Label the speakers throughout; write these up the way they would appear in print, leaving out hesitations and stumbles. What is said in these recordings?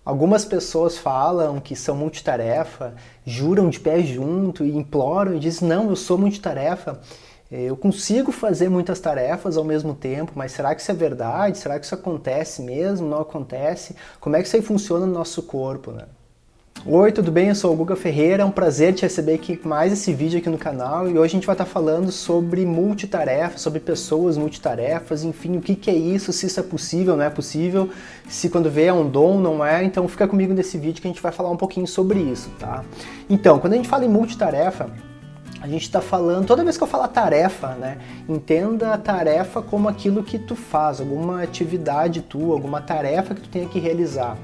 Speaker 1: Algumas pessoas falam que são multitarefa, juram de pé junto e imploram e dizem, não, eu sou multitarefa, eu consigo fazer muitas tarefas ao mesmo tempo, mas será que isso é verdade? Será que isso acontece mesmo? Não acontece? Como é que isso aí funciona no nosso corpo, né? Oi, tudo bem? Eu sou o Guga Ferreira, é um prazer te receber aqui mais esse vídeo aqui no canal e hoje a gente vai estar falando sobre multitarefas, sobre pessoas multitarefas, enfim, o que é isso, se isso é possível, não é possível, se quando vê é um dom, não é, então fica comigo nesse vídeo que a gente vai falar um pouquinho sobre isso, tá? Então, quando a gente fala em multitarefa, a gente está falando, toda vez que eu falar tarefa, né, entenda a tarefa como aquilo que tu faz, alguma atividade tua, alguma tarefa que tu tenha que realizar.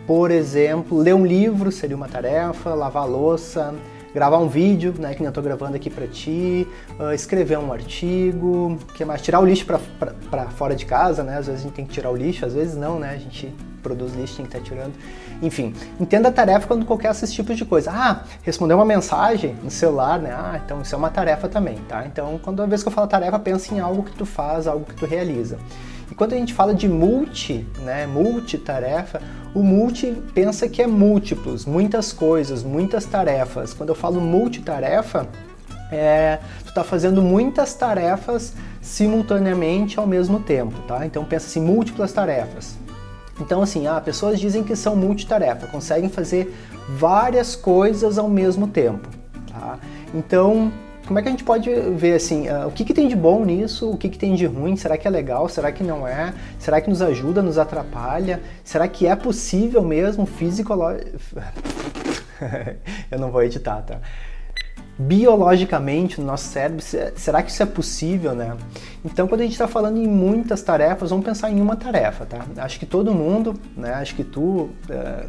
Speaker 1: Por exemplo, ler um livro seria uma tarefa, lavar a louça, gravar um vídeo, né, que nem eu estou gravando aqui para ti, escrever um artigo, que mais? Tirar o lixo para fora de casa, né? Às vezes a gente tem que tirar o lixo, às vezes não, né? A gente produz lixo, tem que estar tirando. Enfim, entenda a tarefa quando qualquer desses tipos de coisa. Ah, responder uma mensagem no celular, né? Ah, então isso é uma tarefa também, tá? Então, quando a vez que eu falo tarefa, pensa em algo que tu faz, algo que tu realiza. E quando a gente fala de multitarefa, o multi pensa que é múltiplos, muitas coisas, muitas tarefas. Quando eu falo multitarefa, tu está fazendo muitas tarefas simultaneamente ao mesmo tempo, tá? Então pensa assim, múltiplas tarefas. Então assim, pessoas dizem que são multitarefa, conseguem fazer várias coisas ao mesmo tempo, tá? Então, como é que a gente pode ver assim, o que tem de bom nisso, o que tem de ruim, será que é legal, será que não é, será que nos ajuda, nos atrapalha, será que é possível mesmo eu não vou editar, tá? Biologicamente no nosso cérebro, será que isso é possível, né? Então, quando a gente está falando em muitas tarefas, vamos pensar em uma tarefa, tá? Acho que todo mundo, né? Acho que tu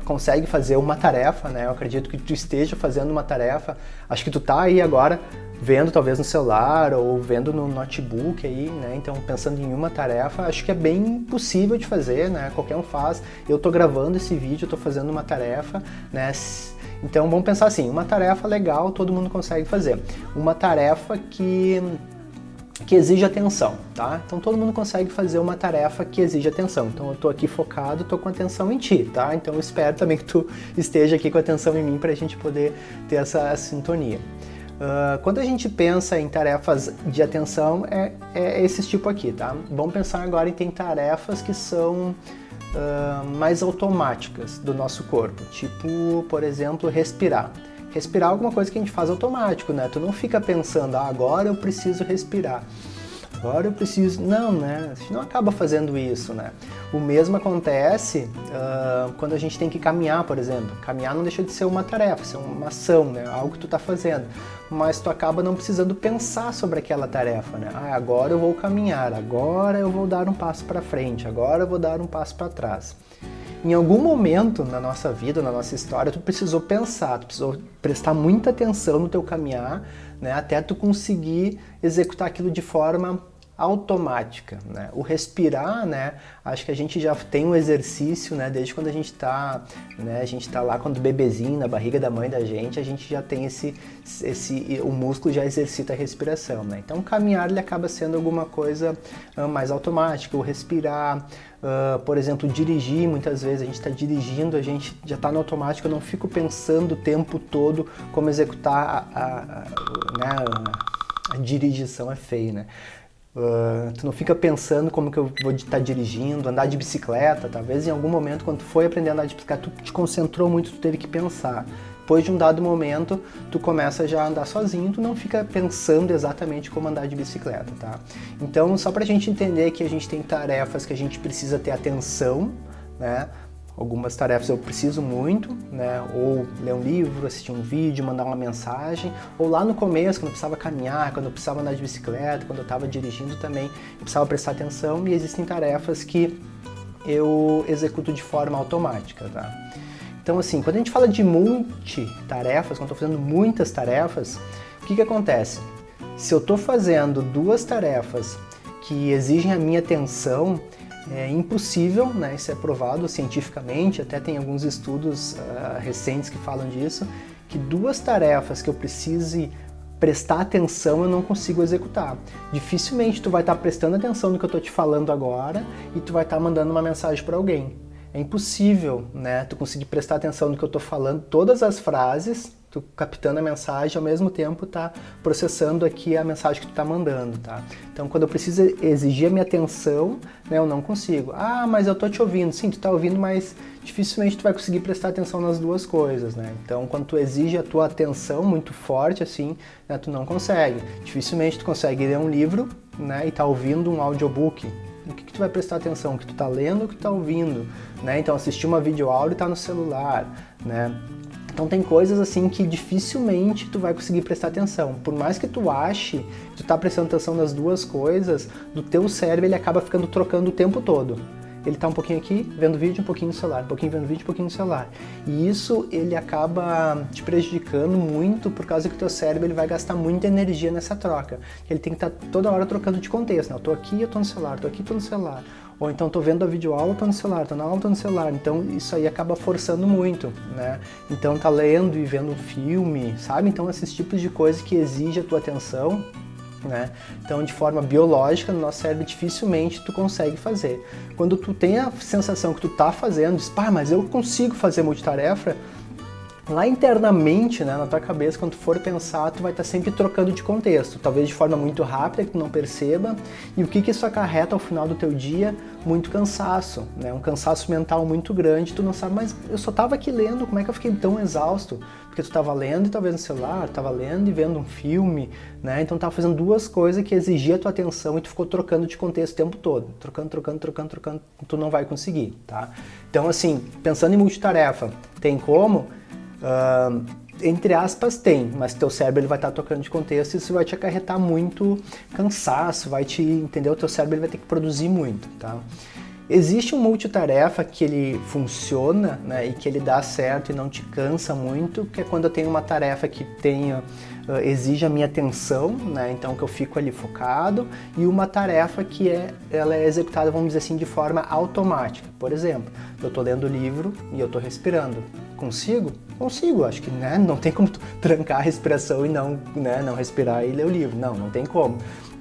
Speaker 1: consegue fazer uma tarefa, né? Eu acredito que tu esteja fazendo uma tarefa. Acho que tu tá aí agora vendo talvez no celular ou vendo no notebook aí, né? Então, pensando em uma tarefa, acho que é bem possível de fazer, né? Qualquer um faz. Eu tô gravando esse vídeo, eu tô fazendo uma tarefa, né? Então vamos pensar assim, uma tarefa legal todo mundo consegue fazer. Uma tarefa que exige atenção, tá? Então todo mundo consegue fazer uma tarefa que exige atenção. Então eu tô aqui focado, tô com atenção em ti, tá? Então eu espero também que tu esteja aqui com atenção em mim pra gente poder ter essa sintonia. Quando a gente pensa em tarefas de atenção, é esse tipo aqui, tá? Vamos pensar agora em tem tarefas que são mais automáticas do nosso corpo, tipo, por exemplo, respirar. Respirar é alguma coisa que a gente faz automático, né? Tu não fica pensando, agora eu preciso respirar, agora eu preciso... Não, né? A gente não acaba fazendo isso, né? O mesmo acontece quando a gente tem que caminhar, por exemplo. Caminhar não deixa de ser uma tarefa, ser uma ação, né? Algo que tu tá fazendo. Mas tu acaba não precisando pensar sobre aquela tarefa, né? Agora eu vou caminhar, agora eu vou dar um passo para frente, agora eu vou dar um passo para trás. Em algum momento na nossa vida, na nossa história, tu precisou pensar, tu precisou prestar muita atenção no teu caminhar, né? Até tu conseguir executar aquilo de forma automática, né? O respirar, né? Acho que a gente já tem um exercício, né? Desde quando a gente tá lá quando bebezinho na barriga da mãe da gente, a gente já tem o músculo já exercita a respiração, né? Então, o caminhar ele acaba sendo alguma coisa mais automática, o respirar, por exemplo, dirigir, muitas vezes a gente está dirigindo, a gente já está no automático, eu não fico pensando o tempo todo como executar a dirigição é feio, né? Tu não fica pensando como que eu vou estar dirigindo, andar de bicicleta, talvez em algum momento quando tu foi aprender a andar de bicicleta, tu te concentrou muito, tu teve que pensar. Depois de um dado momento, tu começa já a andar sozinho, tu não fica pensando exatamente como andar de bicicleta, tá? Então, só pra gente entender que a gente tem tarefas que a gente precisa ter atenção, né? Algumas tarefas eu preciso muito, né? Ou ler um livro, assistir um vídeo, mandar uma mensagem. Ou lá no começo, quando eu precisava caminhar, quando eu precisava andar de bicicleta, quando eu estava dirigindo também, eu precisava prestar atenção. E existem tarefas que eu executo de forma automática, tá? Então assim, quando a gente fala de multitarefas, quando eu estou fazendo muitas tarefas, o que acontece? Se eu estou fazendo duas tarefas que exigem a minha atenção, é impossível, né? Isso é provado cientificamente, até tem alguns estudos recentes que falam disso, que duas tarefas que eu precise prestar atenção eu não consigo executar. Dificilmente tu vai estar prestando atenção no que eu estou te falando agora e tu vai estar mandando uma mensagem para alguém. É impossível, né, tu conseguir prestar atenção no que eu tô falando, todas as frases, tu captando a mensagem, ao mesmo tempo tá processando aqui a mensagem que tu tá mandando, tá? Então, quando eu preciso exigir a minha atenção, né, eu não consigo. Ah, mas eu tô te ouvindo. Sim, tu tá ouvindo, mas dificilmente tu vai conseguir prestar atenção nas duas coisas, né? Então, quando tu exige a tua atenção muito forte, assim, né, tu não consegue. Dificilmente tu consegue ler um livro, né, e tá ouvindo um audiobook. O que tu vai prestar atenção? O que tu tá lendo ou o que tu tá ouvindo? Né? Então, assistir uma videoaula e tá no celular, né? Então tem coisas assim que dificilmente tu vai conseguir prestar atenção. Por mais que tu ache que tu tá prestando atenção nas duas coisas, do teu cérebro ele acaba ficando trocando o tempo todo. Ele tá um pouquinho aqui, vendo vídeo, um pouquinho no celular, um pouquinho vendo vídeo, um pouquinho no celular. E isso ele acaba te prejudicando muito por causa que o teu cérebro ele vai gastar muita energia nessa troca. Ele tem que estar toda hora trocando de contexto, né? Eu tô aqui, eu tô no celular, tô aqui, tô no celular. Ou então tô vendo a videoaula, tô no celular, tô na aula, tô no celular. Então isso aí acaba forçando muito, né? Então tá lendo e vendo um filme, sabe? Então esses tipos de coisas que exigem a tua atenção, né? Então de forma biológica no nosso cérebro dificilmente tu consegue fazer. Quando tu tem a sensação que tu tá fazendo, diz, pá, mas eu consigo fazer multitarefa, lá internamente, né, na tua cabeça, quando tu for pensar, tu vai estar sempre trocando de contexto, talvez de forma muito rápida, que tu não perceba, e o que isso acarreta ao final do teu dia? Muito cansaço, né, um cansaço mental muito grande, tu não sabe, mas eu só estava aqui lendo, como é que eu fiquei tão exausto? Porque tu estava lendo e talvez no celular, estava lendo e vendo um filme, né, então estava fazendo duas coisas que exigiam a tua atenção e tu ficou trocando de contexto o tempo todo, trocando, tu não vai conseguir, tá? Então assim, pensando em multitarefa, tem como? Entre aspas tem, mas teu cérebro ele vai estar trocando de contexto e isso vai te acarretar muito cansaço, vai te, entendeu? O teu cérebro ele vai ter que produzir muito, tá? Existe um multitarefa que ele funciona, né, e que ele dá certo e não te cansa muito, que é quando eu tenho uma tarefa que tenha, exige a minha atenção, né, então que eu fico ali focado, e uma tarefa que ela é executada, vamos dizer assim, de forma automática. Por exemplo, eu estou lendo o livro e eu estou respirando. Consigo? Consigo, acho que, né, não tem como tu trancar a respiração e não, né, não respirar e ler o livro. Não tem como.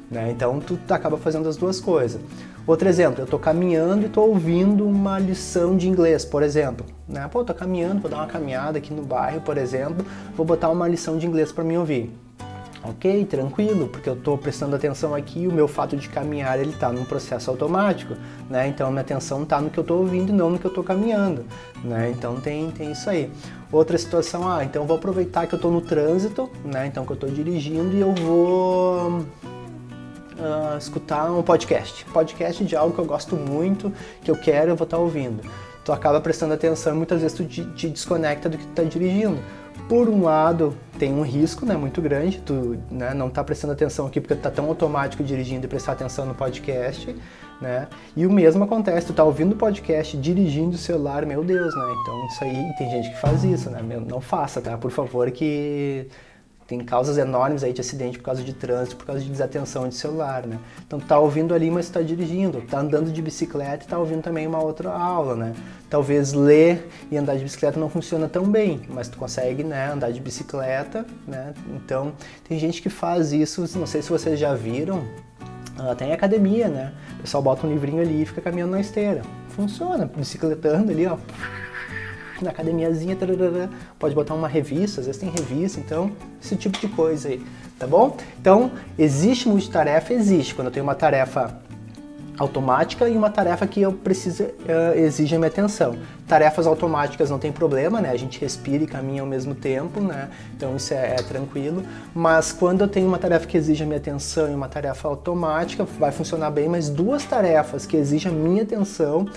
Speaker 1: Né? Então tu acaba fazendo as duas coisas. Outro exemplo, eu estou caminhando e estou ouvindo uma lição de inglês, por exemplo. Né? Pô, estou caminhando, vou dar uma caminhada aqui no bairro, por exemplo, vou botar uma lição de inglês para mim ouvir. Ok, tranquilo, porque eu estou prestando atenção aqui e o meu fato de caminhar ele está num processo automático, né? Então minha atenção está no que eu estou ouvindo e não no que eu estou caminhando, né? Então tem isso aí. Outra situação, então eu vou aproveitar que eu estou no trânsito, né? Então que eu estou dirigindo e eu vou escutar um podcast de algo que eu gosto muito, que eu quero, eu vou estar ouvindo. Tu acaba prestando atenção e muitas vezes tu te desconecta do que tu está dirigindo. Por um lado, tem um risco, né, muito grande, tu, né, não tá prestando atenção aqui porque tu tá tão automático dirigindo e prestar atenção no podcast, né, e o mesmo acontece, tu tá ouvindo o podcast, dirigindo o celular, meu Deus, né, então isso aí, tem gente que faz isso, né, não faça, tá, por favor, que tem causas enormes aí de acidente por causa de trânsito, por causa de desatenção de celular, né? Então tu tá ouvindo ali, mas tu tá dirigindo, tá andando de bicicleta e tá ouvindo também uma outra aula, né? Talvez ler e andar de bicicleta não funciona tão bem, mas tu consegue, né, andar de bicicleta, né? Então tem gente que faz isso, não sei se vocês já viram, tem academia, né? O pessoal bota um livrinho ali e fica caminhando na esteira. Funciona, bicicletando ali, ó. Na academiazinha, tararara, pode botar uma revista, às vezes tem revista, então, esse tipo de coisa aí, tá bom? Então, existe multitarefa? Existe, quando eu tenho uma tarefa automática e uma tarefa que eu preciso, exige a minha atenção. Tarefas automáticas não tem problema, né? A gente respira e caminha ao mesmo tempo, né? Então isso é tranquilo. Mas quando eu tenho uma tarefa que exige a minha atenção e uma tarefa automática, vai funcionar bem, mas duas tarefas que exigem a minha atenção,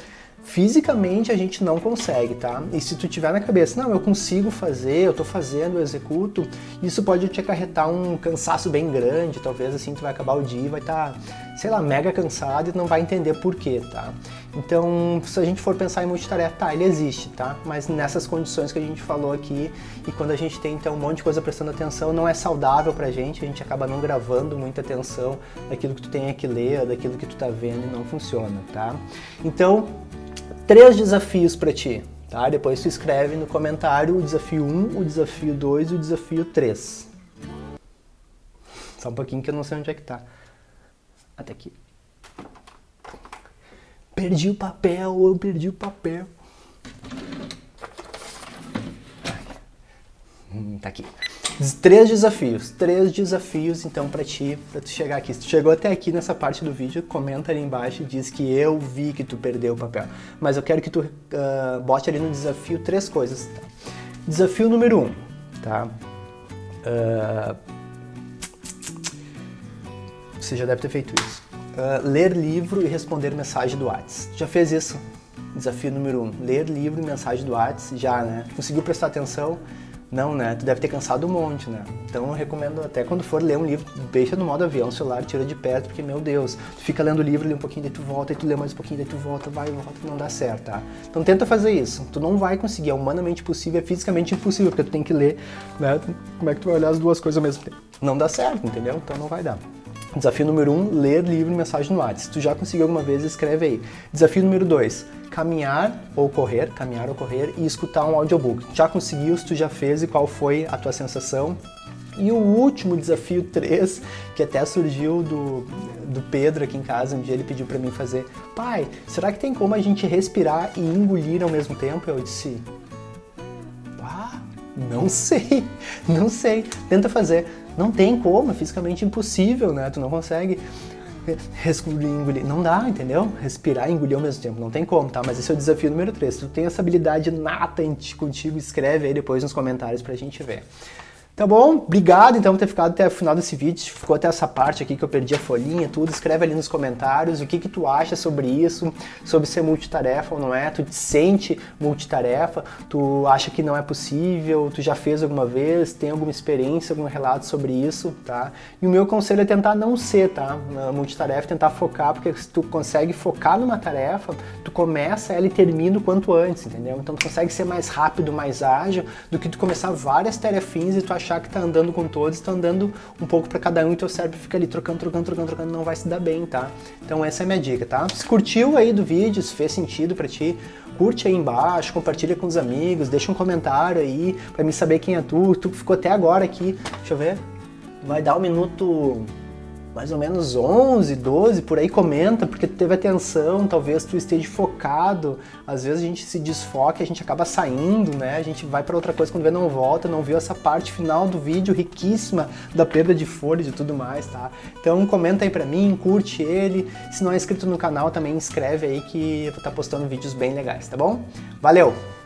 Speaker 1: fisicamente a gente não consegue, tá? E se tu tiver na cabeça, não, eu consigo fazer, eu tô fazendo, eu executo, isso pode te acarretar um cansaço bem grande, talvez assim tu vai acabar o dia e vai estar, sei lá, mega cansado e não vai entender por quê, tá? Então, se a gente for pensar em multitarefa, tá, ele existe, tá? Mas nessas condições que a gente falou aqui, e quando a gente tem então um monte de coisa prestando atenção, não é saudável pra gente, a gente acaba não gravando muita atenção daquilo que tu tem que ler, daquilo que tu tá vendo e não funciona, tá? Então, 3 desafios para ti, tá? Depois tu escreve no comentário o desafio 1, o desafio 2 e o desafio 3. Só um pouquinho que eu não sei onde é que tá. Até aqui. Perdi o papel, eu perdi o papel. Tá aqui. 3 desafios então pra tu chegar aqui. Se tu chegou até aqui nessa parte do vídeo, comenta ali embaixo e diz que eu vi que tu perdeu o papel. Mas eu quero que tu bote ali no desafio 3 coisas. Tá? Desafio número 1, tá? Você já deve ter feito isso. Ler livro e responder mensagem do WhatsApp. Já fez isso? Desafio número 1. Ler livro e mensagem do WhatsApp. Já, né? Conseguiu prestar atenção? Não, né? Tu deve ter cansado um monte, né? Então eu recomendo até quando for ler um livro, deixa no modo avião, o celular tira de perto, porque, meu Deus, tu fica lendo o livro, lê um pouquinho, daí tu volta, e tu lê mais um pouquinho, daí tu volta, vai e volta, não dá certo, tá? Então tenta fazer isso. Tu não vai conseguir, é humanamente possível, é fisicamente impossível, porque tu tem que ler, né? Como é que tu vai olhar as duas coisas ao mesmo tempo? Não dá certo, entendeu? Então não vai dar. Desafio número 1, ler livro e mensagem no WhatsApp. Se tu já conseguiu alguma vez, escreve aí. Desafio número 2, caminhar ou correr e escutar um audiobook. Já conseguiu, se tu já fez e qual foi a tua sensação? E o último desafio 3, que até surgiu do Pedro aqui em casa, um dia ele pediu pra mim fazer: pai, será que tem como a gente respirar e engolir ao mesmo tempo? Eu disse: não sei, tenta fazer. Não tem como, é fisicamente impossível, né? Tu não consegue engolir, não dá, entendeu? Respirar e engolir ao mesmo tempo, não tem como, tá? Mas esse é o desafio número 3. Se tu tem essa habilidade nata contigo, escreve aí depois nos comentários pra gente ver. Tá bom? Obrigado então por ter ficado até o final desse vídeo, ficou até essa parte aqui que eu perdi a folhinha, tudo, escreve ali nos comentários o que tu acha sobre isso, sobre ser multitarefa ou não é, tu te sente multitarefa, tu acha que não é possível, tu já fez alguma vez, tem alguma experiência, algum relato sobre isso, tá? E o meu conselho é tentar não ser, tá? Multitarefa, tentar focar, porque se tu consegue focar numa tarefa, tu começa ela e termina o quanto antes, entendeu? Então tu consegue ser mais rápido, mais ágil, do que tu começar várias tarefinhas e tu achar que tá andando com todos, tá andando um pouco para cada um e teu cérebro fica ali trocando, não vai se dar bem, tá? Então essa é a minha dica, tá? Se curtiu aí do vídeo, se fez sentido para ti, curte aí embaixo, compartilha com os amigos, deixa um comentário aí para mim saber quem é tu que ficou até agora aqui, deixa eu ver, vai dar um minuto mais ou menos 11, 12, por aí, comenta, porque tu teve atenção, talvez tu esteja focado, às vezes a gente se desfoca, a gente acaba saindo, né, a gente vai para outra coisa, quando vê não volta, não viu essa parte final do vídeo riquíssima da perda de folhas e tudo mais, tá? Então comenta aí pra mim, curte ele, se não é inscrito no canal também inscreve aí que eu vou estar postando vídeos bem legais, tá bom? Valeu!